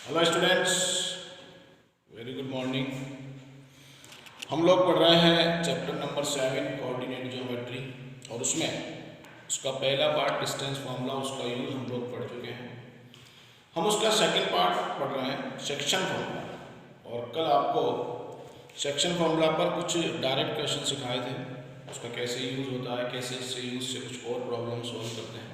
Hello students, very good morning. हम लोग पढ़ रहे हैं चैप्टर नंबर 7 कोऑर्डिनेट ज्योमेट्री और उसमें उसका पहला पार्ट डिस्टेंस फार्मूला, उसका यूज हम लोग पढ़ चुके हैं। हम उसका सेकंड पार्ट पढ़ रहे हैं सेक्शन फार्मूला, और कल आपको सेक्शन फार्मूला पर कुछ डायरेक्ट क्वेश्चन सिखाए थे, उसका कैसे यूज होता है, कैसे इससे यूज से कुछ और प्रॉब्लम सॉल्व करते हैं।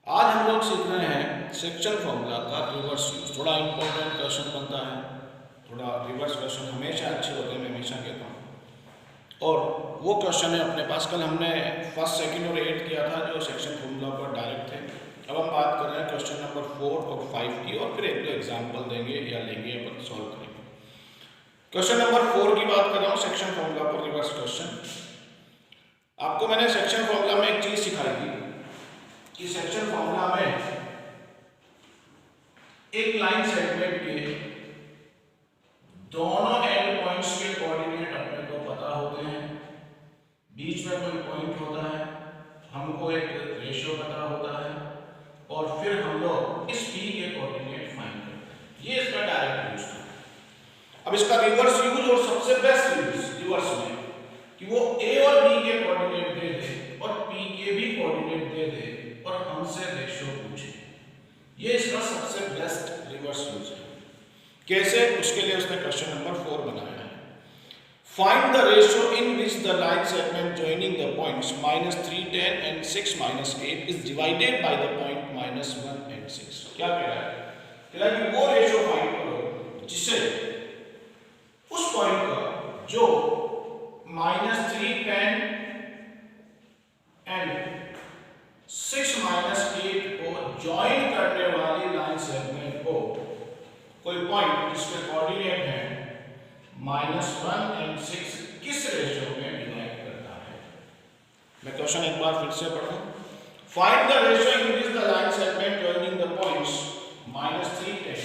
आज हम लोग सीख रहे हैं सेक्शन फार्मूला का रिवर्स यूज। थोड़ा इंपॉर्टेंट क्वेश्चन बनता है, थोड़ा रिवर्स क्वेश्चन हमेशा अच्छे होते हैं, मैं हमेशा कहता हूँ। और वो क्वेश्चन है अपने पास, कल हमने फर्स्ट, सेकंड और 8 किया था जो सेक्शन फार्मूला पर डायरेक्ट थे। अब हम बात कर रहे हैं क्वेश्चन नंबर 4 और 5 की, और फिर एक दो एग्जाम्पल देंगे या लेंगे, अपन सॉल्व करेंगे। क्वेश्चन नंबर 4 की बात कर रहा हूँ, सेक्शन फार्मूला पर रिवर्स क्वेश्चन। आपको मैंने सेक्शन फार्मूला में एक चीज सिखाई थी कि सेक्शन फार्मूला में एक लाइन सेगमेंट के दोनों एंड पॉइंट्स के कोऑर्डिनेट अपने को पता होते हैं, बीच में कोई पॉइंट होता है, हमको एक रेशियो पता होता है, और फिर हम लोग इस p के कोऑर्डिनेट फाइंड करते हैं। ये इसका डायरेक्ट यूज है। अब इसका रिवर्स यूज और सबसे बेस्ट यूज रिवर्स में कि वो a और b के कोऑर्डिनेट दे दे और p के भी कोऑर्डिनेट दे दे और हमसे रेशियो पूछे, ये इसका सबसे बेस्ट रिवर्स यूज है। कैसे? उसके लिए उसने क्वेश्चन नंबर 4 बनाया है। Find the ratio in which the line segment joining the points -3, 10 and 6, -8 is divided by the point -1 and 6। क्या कह रहा है? कह रहा है कि वो रेशियो फाइंड करो जिससे उस पॉइंट का जो -3, 10 एंड 6, -8 को ज्वाइन करने वाली लाइन सेगमेंट को कोई पॉइंट जिसके कोऑर्डिनेट है -1 एंड 6 किस रेशियो में डिवाइड करता है। मैं क्वेश्चन एक बार फिर से पढ़ूं। Find the ratio in which the line segment joining the points -3, 10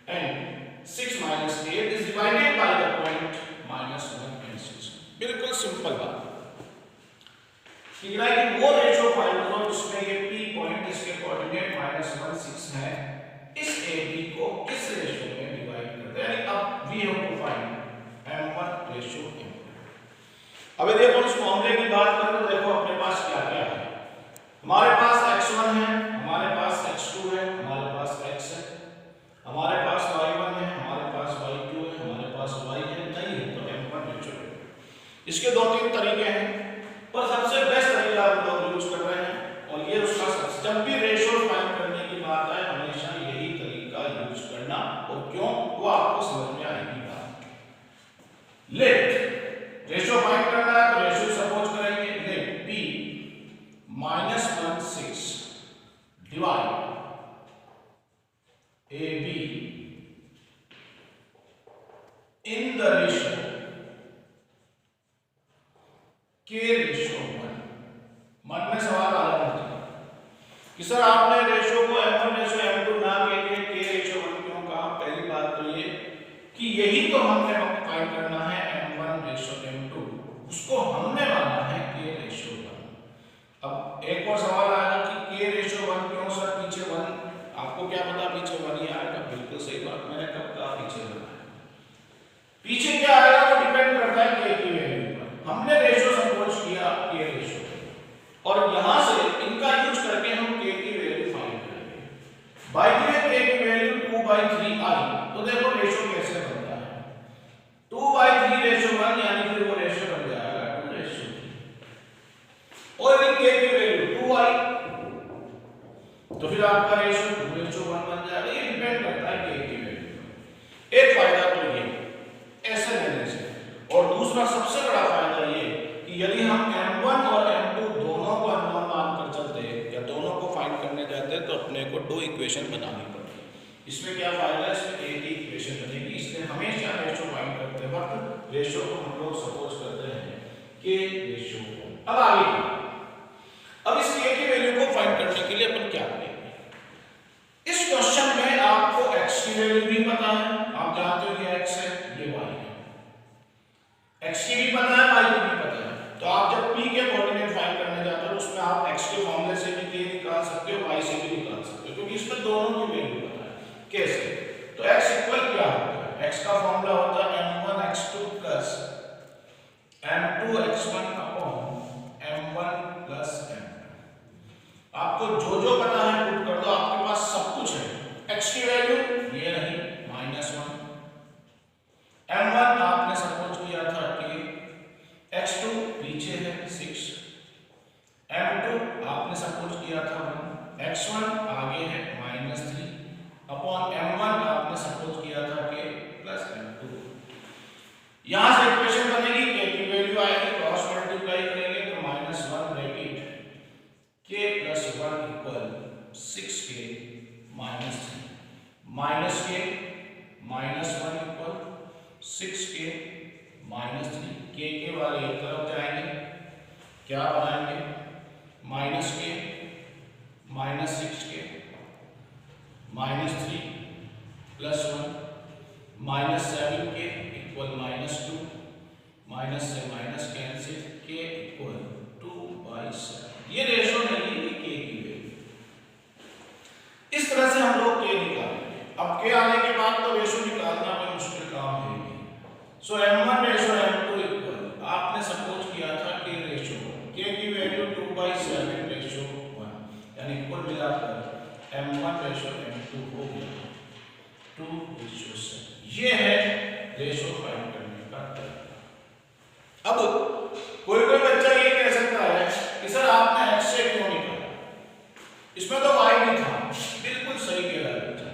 and 6, -8 is divided by the point -1 and 6। बिल्कुल सिंपल बात कि वो रेशियो फाइंड करो जिसमें ये p पॉइंट इसके कोऑर्डिनेट -1, 6 है, इस ab को किस रेशियो में डिवाइड करते हैं। यानी अब we have to find m1 ratio m2। अब देखो इस फॉर्मूले की बात करें तो देखो अपने पास क्या क्या है। हमारे पास x1 है, हमारे पास x2 है, हमारे पास x है, हमारे पास y1 है, हमारे पास y2 है, हमारे पास y है, नहीं है तो m1 रेशियो है। इसके दो तीन तरीके हैं, पर सबसे बेस्ट तरीका हम लोग यूज कर रहे हैं, और ये उसका जब भी रेशियो फाइंड करने की बात है हमेशा यही तरीका यूज करना। और क्यों, वो आपको समझ में आएगी बात। लेट रेशियो फाइंड करना है तो रेशियो सपोज करेंगे let p -1, 6 divide ab in the ratio k ratio 1। मन में सवाल आ रहा है कि सर आपने रेशियो को m1 रेशियो m2 ना कह के k रेशियो 1 क्यों कहा। पहली बात तो ये कि यही तो हमने फाइंड करना है m1 रेशियो m2, उसको हमने माना है k रेशियो 1। अब एक और सवाल आएगा कि k रेशियो 1 क्यों सर, पीछे 1, आपको क्या पता पीछे 1 ही आएगा। बिल्कुल सही बात, मैंने कब कहा पीछे 1 आएगा। पीछे क्या आएगा वो डिपेंड करता है k की वैल्यू पर। हमने रेशियो सपोज किया k रेशियो, और यहां से इनका यूज करके हम k की वैल्यू फाइंड करेंगे। बाय द वे k की वैल्यू 2/3 आई, तो देखो रेशियो कैसे बनता है। 2/3 रेशियो 1, यानी फिर वो रेशियो बन जाएगा 2:3। और यदि k की वैल्यू 2 आई तो फिर आपका रेशियो 2:1 बन जाएगा। ये डिपेंड करता है k की वैल्यू पर। एक फायदा तो ये ऐसे लेने से, और दूसरा सबसे बड़ा फायदा ये कि यदि हम m1 और m2 दोनों को अननोन मानकर चलते या दोनों को फाइंड करने जाते तो अपने को दो इक्वेशन बनानी पड़ती। इसमें क्या फायदा है, इसमें एक ही इक्वेशन बनेगी। इसलिए हमेशा रेशियो फाइंड करते वक्त रेशियो को हम लोग सपोज करते हैं k रेशियो। अब आगे अब इस k की वैल्यू को फाइंड करने के लिए अपन क्या करेंगे। इस क्वेश्चन में आपको x की वैल्यू भी पता है, आप जानते हो ये x है, ये y है। x की भी पता है, y की भी पता है, तो आप जब p के कोऑर्डिनेट फाइंड करने जाते हो उसमें आप x के फॉर्मूले से भी k निकाल सकते हो, y से भी निकाल सकते हो, क्योंकि इसमें दोनों की वैल्यू पता है। कैसे? तो x इक्वल क्या होता है? x का फॉर्मूला होता है m1 x2 plus m2 x1 upon m1 plus m2। आपको जो जो पता है पुट कर दो, आपके पास सब कुछ है। x की वैल्यू ये नहीं -1, m1 आपने सपोज किया था कि x2 पीछे है 6, m2 आपने सपोज किया था 1, x1 आगे है -3 अपॉन m1 आपने सपोज किया था कि प्लस m2। यहां से इक्वेशन बनेगी, k की वैल्यू आएगी, क्रॉस मल्टीप्लाई करेंगे तो -1 bracket k plus 1 equal 6k -3 minus k -1 equal 6k -3। के वाले एक तरफ जाएंगे, क्या बनाएंगे? -k -6k -3 plus 1 -7k equal -2 minus से माइनस कैंसिल, k इक्वल 2/7। ये रेशो नहीं है, k की वैल्यू। इस तरह से हम लोग k निकालेंगे। अब k आने के बाद तो रेशो निकालना कोई मुश्किल काम है नहीं। सो m1 रेशो m2 इक्वल, आपने सपोज किया था कि रेशो k की वैल्यू 2/7 रेशो 1, यानी कुल मिलाकर m1 रेशो m2 हो गया 2/7। ये है रेशो फाइंड करने का तरीका। अब कोई बच्चा ये कह सकता है कि सर आपने x से क्यों निकाला, इसमें तो y नहीं था। बिल्कुल सही कह रहा है बच्चा,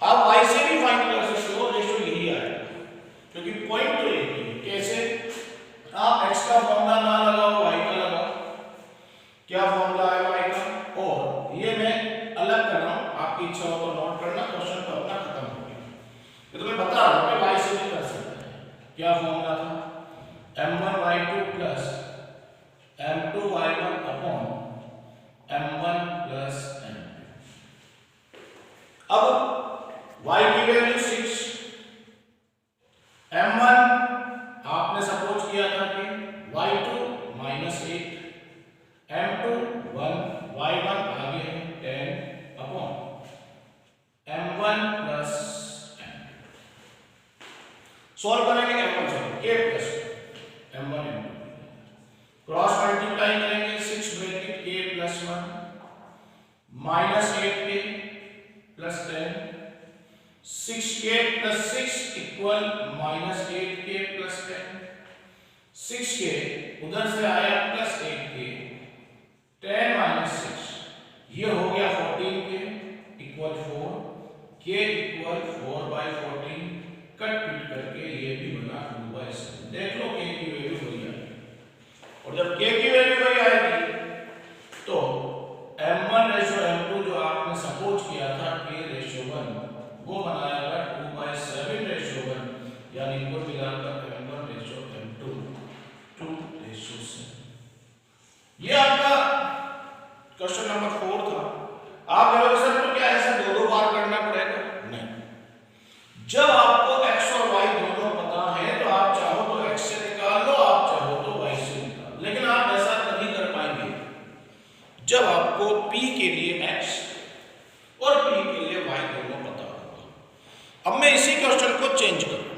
आप y से भी फाइंड कर सकते हो, रेशो यही आएगा, क्योंकि पॉइंट तो एक ही है। कैसे? आप x का फॉर्मूला ना लगाओ, y का लगाओ। क्या फॉर्मूला है y का? और ये मैं अलग कर रहा हूं, आपकी इच्छा हो तो नोट करना, क्वेश्चन तो अपना खत्म हो गया। ये तो मैं बता रहा हूं कि y से भी कर सकते हैं। क्या फॉर्मूला था? m1y2 plus m2y1 upon m1 plus m2। अब y की वैल्यू 6, m1 आपने सपोज किया था कि y2 -8, m2 1, y1 आगे है 10 upon m1 plus m2। Solve करेंगे m1 से k plus m1 m2, cross multiply करेंगे 6 bracket k plus 1 -8k plus 10, 6k plus 6 equal -8k plus 10, 6k उधर से आया प्लस 8k, 10 - 6 ये हो गया 14k equal 4, k equal 4/14। Cut पीट करके ये भी बना 2/7। देख लो k की वैल्यू वही आएगी, और जब k की वैल्यू वही आएगी तो m1 रेशो m2 जो आपने सपोज किया था k रेशो 1, वो बनाएगा 2/7 रेशो 1, यानी कुल मिलाकर m1 रेशो m2 2/7। ये आपका क्वेश्चन नंबर 4 था। आप कहोगे सर तो क्या ऐसा दो बार करना पड़ेगा? नहीं, जब आपको x और y दोनों पता है तो आप चाहो तो x से निकाल लो, आप चाहो तो y से निकाल लो, लेकिन आप ऐसा तभी कर पाएंगे जब आपको p के लिए x और p के लिए y दोनों पता होगा। अब मैं इसी क्वेश्चन को चेंज करूं।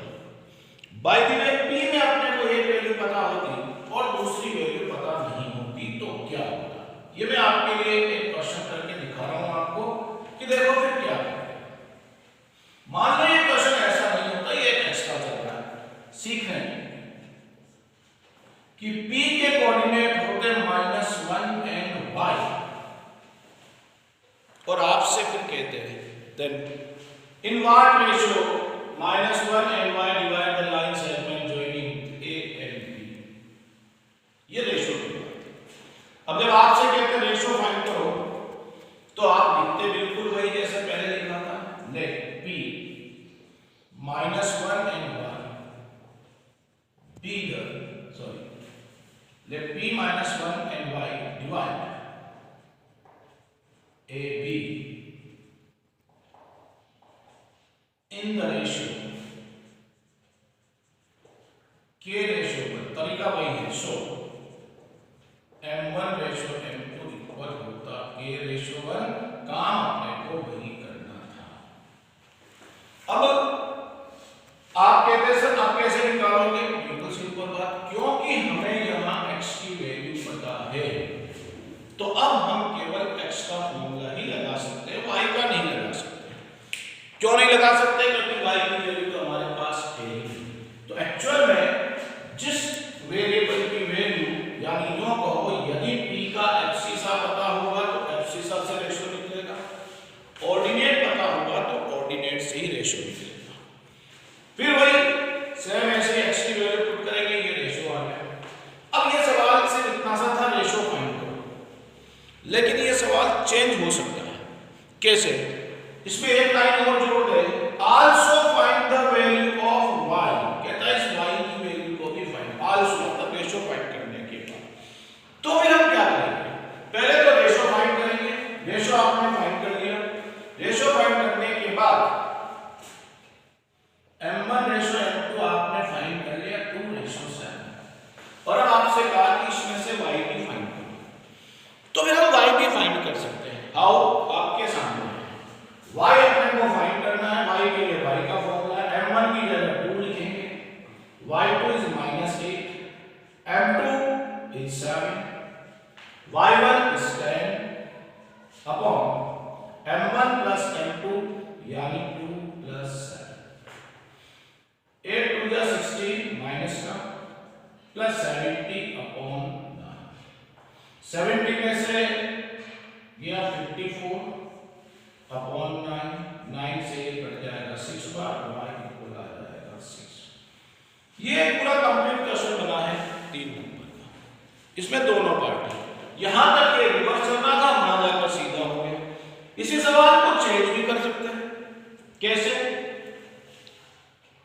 बाय द वे, p में अपने को एक वैल्यू पता होती और दूसरी वैल्यू पता नहीं होती तो क्या होता? ये मैं आपके लिए एक क्वेश्चन करके दिखा रहा हूं आपको कि देखो फिर क्या है। मान लो ये क्वेश्चन ऐसा नहीं होता, ये एक एक्स्ट्रा चल रहा है। सीख रहे हैं कि p के कोऑर्डिनेट होते -1 एंड y, और आपसे फिर कहते हैं then in what ratio -1 and y divide the line segment joining a and b। ये रेशियो की बात है। अब जब आपसे कहते हैं रेशियो फाइंड करो तो आप लिखते बिल्कुल वही जैसे पहले लिखा था, late p -1 and y be the let p -1 and y divide a b in the ratio k ratio पर। तरीका वही है। सो m1 रेशियो m2 इक्वल होता k रेशियो 1, काम अपने को वही करना था। नीचे इसमें एक लाइन और जोड़ दे, also find the value of y, कहता है इस y की वैल्यू को भी फाइंड, आल्सो मतलब रेशो फाइंड करने के बाद। तो फिर हम क्या करेंगे, पहले तो रेशो फाइंड करेंगे, रेशो आपने फाइंड कर लिया, रेशो फाइंड करने के बाद m1 रेशो m2 आपने फाइंड कर लिया 2:7, और अब आपसे कहा कि इसमें से y भी फाइंड करो, तो फिर हम y भी फाइंड कर सकते हैं। हाउ, आपके सामने y अपने को फाइंड करना है, y के लिए y का फॉर्मूला है, m1 की जगह 2 लिखेंगे, y2 is -8, m2 is 7, y1 is 10 upon m1 plus m2 यानी 2 प्लस 7, 8 2 जा 16 माइनस का प्लस 70 अपॉन 9, 70 में से गया 54 अपॉन 9, 9 से ये कट जाएगा 6 बार, y इक्वल आ जाएगा 6। ये पूरा कंप्लीट क्वेश्चन बना है 3 नंबर का, इसमें दोनों पार्ट है। यहां तक ये रिवर्स चलना था, वहां जाकर सीधा हो गया। इसी सवाल को चेंज भी कर सकते हैं, कैसे,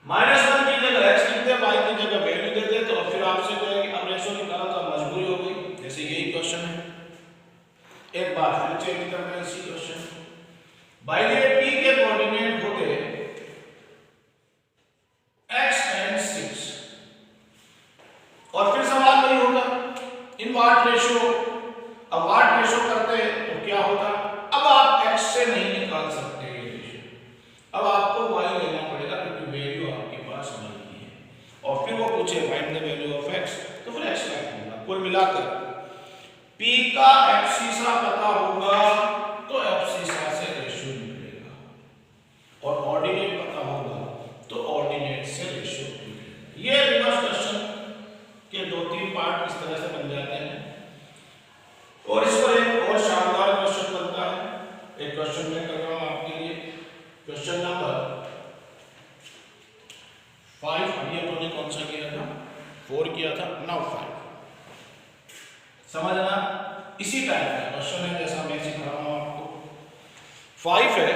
-1 की जगह x लिखते, y की जगह वैल्यू देते, तो फिर आपसे कहेंगे अब रेशो निकाला तो मजबूरी हो गई, जैसे यही क्वेश्चन है, एक बार फिर चेंज करना है इसी question. By the way p के कोऑर्डिनेट होते x एंड 6, और फिर सवाल नहीं होगा इन वाट रेशो, अब वाट रेशो करते तो क्या होता, अब आप x से नहीं निकाल सकते ये रेशो, अब आपको y लेना पड़ेगा क्योंकि वैल्यू आपके पास नहीं है, और फिर वो पूछे find the value of x, तो फिर x रखेंगे। कुल मिलाकर p का एब्सिसा पता होगा तो एब्सिसा से रेशियो निकलेगा, और ऑर्डिनेट पता होगा तो ऑर्डिनेट से रेशियो निकलेगा। ये रिवर्स क्वेश्चन के 2-3 पार्ट इस तरह से बन जाते हैं, और इस पर एक और शानदार क्वेश्चन बनता है, एक क्वेश्चन मैं कर रहा हूं आपके लिए, क्वेश्चन नंबर 5। अभी अपने कौन सा किया था, 4 किया था, नाउ 5। समझना, इसी टाइप का क्वेश्चन है जैसा मैं सिखा रहा हूं आपको। 5 है,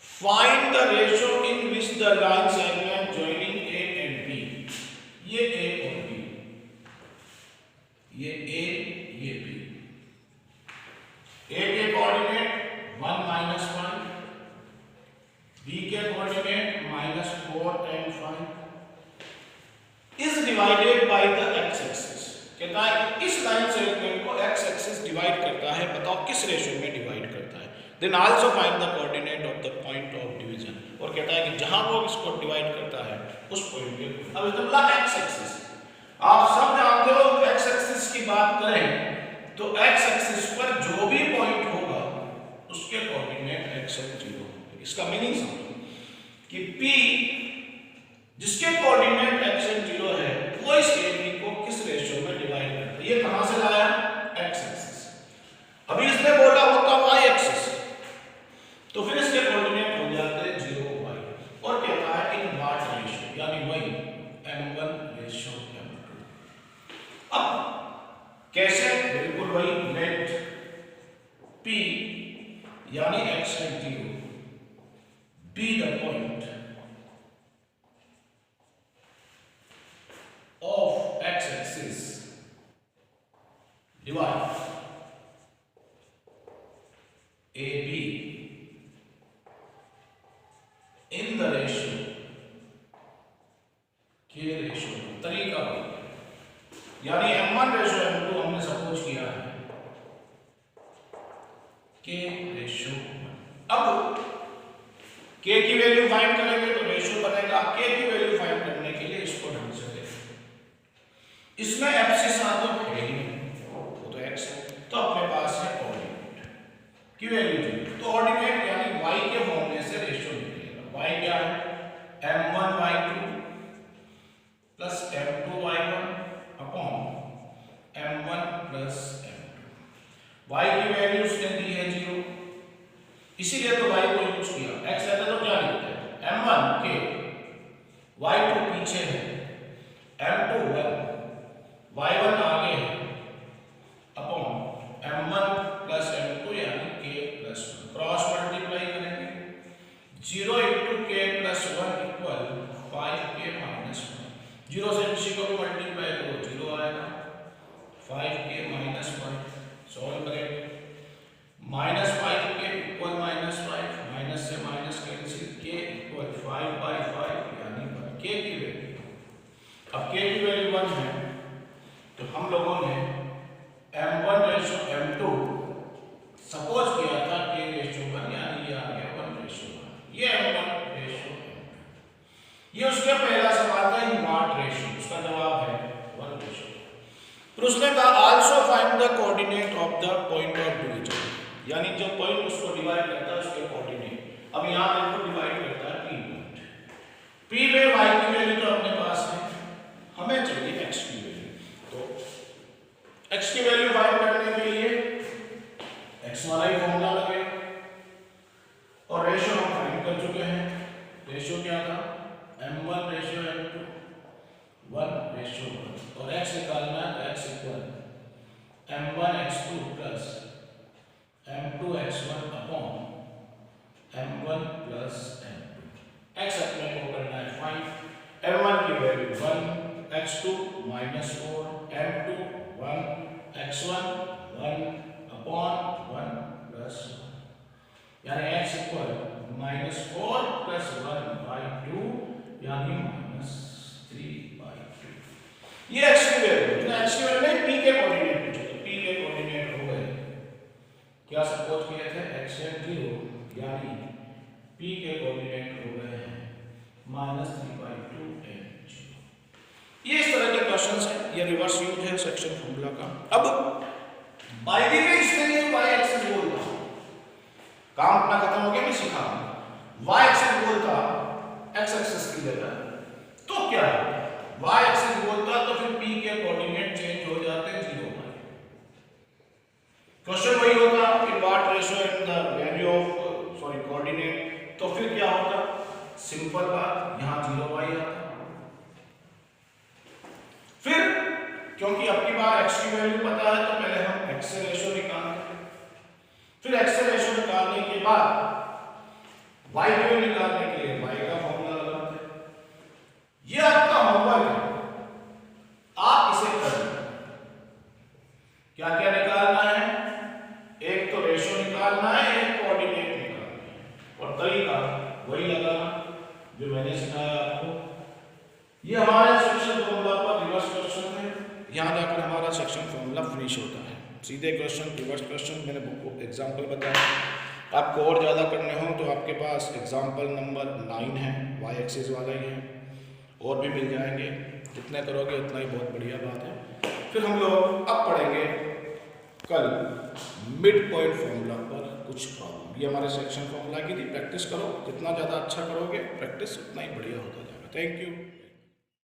find the ratio in which the line segment joining a and b, ये a और b, ये a ये b, a के कोऑर्डिनेट 1 - 1, b के coordinate -4 and 5 is divided by the x axis, कहता है कि इस लाइन सेगमेंट को x एक्सिस डिवाइड करता है, बताओ किस रेशियो में डिवाइड करता है। Then also find the coordinate of the point of division, और कहता है कि जहां वो इसको डिवाइड करता है उस पॉइंट पे, अब इसका मतलब x एक्सिस, आप सब जानते हो x एक्सिस की बात करें तो x एक्सिस पर जो भी पॉइंट होगा उसके कोऑर्डिनेट x और 0 होंगे। इसका मीनिंग समझो कि p जिसके कोऑर्डिनेट x और 0 है वो इस AB को किस रेशियो में डिवाइड करता है, ये कहां से लाया, x एक्सिस। अभी इसने बोला होता y एक्सिस, तो फिर इसके कोऑर्डिनेट हो जाते हैं 0 y, और कहता है इन वाट रेशियो, यानी वही m1 रेशियो m2। अब कैसे, बिल्कुल वही, लेट p यानी x and 0 be the point of x axis, divide AB in the ratio, के रेशियो तरीका यानी m1 रेशियो m2 हमने सपोज किया है के रेशियो। अब k की वैल्यू फाइंड करेंगे तो रेशियो बनेगा, k की वैल्यू फाइंड करने के लिए इसको ढंग से देखें, इसमें एब्सिसा तो है ही नहीं, वो तो x है, तो अपने पास है ऑर्डिनेट की वैल्यू, तो ऑर्डिनेट यानी y के फॉर्मूले से रेशियो निकलेगा। y क्या है, m1 y2 plus m2 y1 upon m1 plus m2। y की वैल्यू उसने दी है 0, इसीलिए तो y को यूज किया, x रहता तो क्या लिखते हैं m1 के, y2 पीछे है, m2 1, y1 आगे है, अपॉन m1 प्लस m2 यानी k प्लस 1। 0 से किसी को भी मल्टीप्लाई करो 0 आएगा। 5k माइनस 1 सॉल्व करेंगे। -5k इक्वल -5, माइनस से माइनस कैंसिल, k इक्वल 5/5 यानी 1 k की वैल्यू। अब k की वैल्यू 1 है तो हम लोगों ने m1 रेशो m2 सपोज किया था k रेशो 1 यानी ये आ गया 1 रेशो 1, ये m1 रेशो m2। ये उसका पहला सवाल था नॉट रेशो, उसका जवाब है 1 रेशो। फिर उसने कहा also find the coordinate of the point of division, यानी जो पॉइंट उसको डिवाइड करता है उसके कोऑर्डिनेट। अब यहां देखो डिवाइड करता है p पॉइंट, p में y की वैल्यू तो अपने पास है, हमें चाहिए x की वैल्यू। तो x की वैल्यू फाइंड करने के लिए x वाला ही फॉर्मूला लगेगा और रेशो हम फाइंड कर चुके हैं। रेशो क्या था m1 रेशो m2 1 रेशो 1 और x निकालना है तो x equal m1 x2 plus m2 x1 upon m1 plus m2। x अपने को करना है 5, m1 की value 1, x2 -4, m2 1, x1 1 upon 1 plus 1 यानी x इक्वल -4 प्लस 1/2 यानी -3/2। ये x की वैल्यू, तो x की वैल्यू नहीं p के कोऑर्डिनेट पूछे तो p के कोऑर्डिनेट हो गए क्या सपोज किए थे x and 0 यानी p के कोऑर्डिनेट हो गए हैं -3/2 and 0। ये इस तरह के क्वेश्चंस हैं, ये रिवर्स यूज है सेक्शन फॉर्मूला का। अब बाय द वे इसके लिए y एक्सिस बोलता काम अपना खत्म हो गया, मैं सिखा y एक्सिस बोलता x एक्सिस की जगह तो क्या है y एक्सिस बोलता तो फिर p के कोऑर्डिनेट चेंज हो जाते हैं 0 पर। क्वेश्चन वही होता कि what ratio in the value of coordinate, तो फिर क्या होता सिंपल बात यहां 0y आता। फिर क्योंकि आपकी बार x की वैल्यू पता है तो पहले हम x से रेशो निकालते हैं, फिर x से रेशो निकालने के बाद y की वैल्यू निकालने के लिए y का फॉर्मूला लगाते हैं। ये आपका होमवर्क है, आप इसे करें। क्या क्या निकालना है, एक तो रेशो निकालना है, एक कोऑर्डिनेट निकालना है और तरीका वही लगाना जो मैंने सिखाया आपको। ये हमारे सेक्शन फॉर्मूला पर रिवर्स क्वेश्चन है, यहां जाकर हमारा सेक्शन फॉर्मूला फिनिश होता है। सीधे क्वेश्चन रिवर्स क्वेश्चन मैंने बुक को एग्जांपल बताया। आपको और ज़्यादा करने हो तो आपके पास एग्जांपल नंबर 9 है, y एक्सिस वाला ही है, और भी मिल जाएंगे। जितने करोगे उतना ही बहुत बढ़िया बात है। फिर हम लोग अब पढ़ेंगे कल मिड पॉइंट फॉर्मूला पर कुछ प्रॉब्लम। ये हमारे सेक्शन फॉर्मूला की थी, प्रैक्टिस करो, जितना ज़्यादा अच्छा करोगे प्रैक्टिस उतना ही बढ़िया होता जाएगा। Thank you.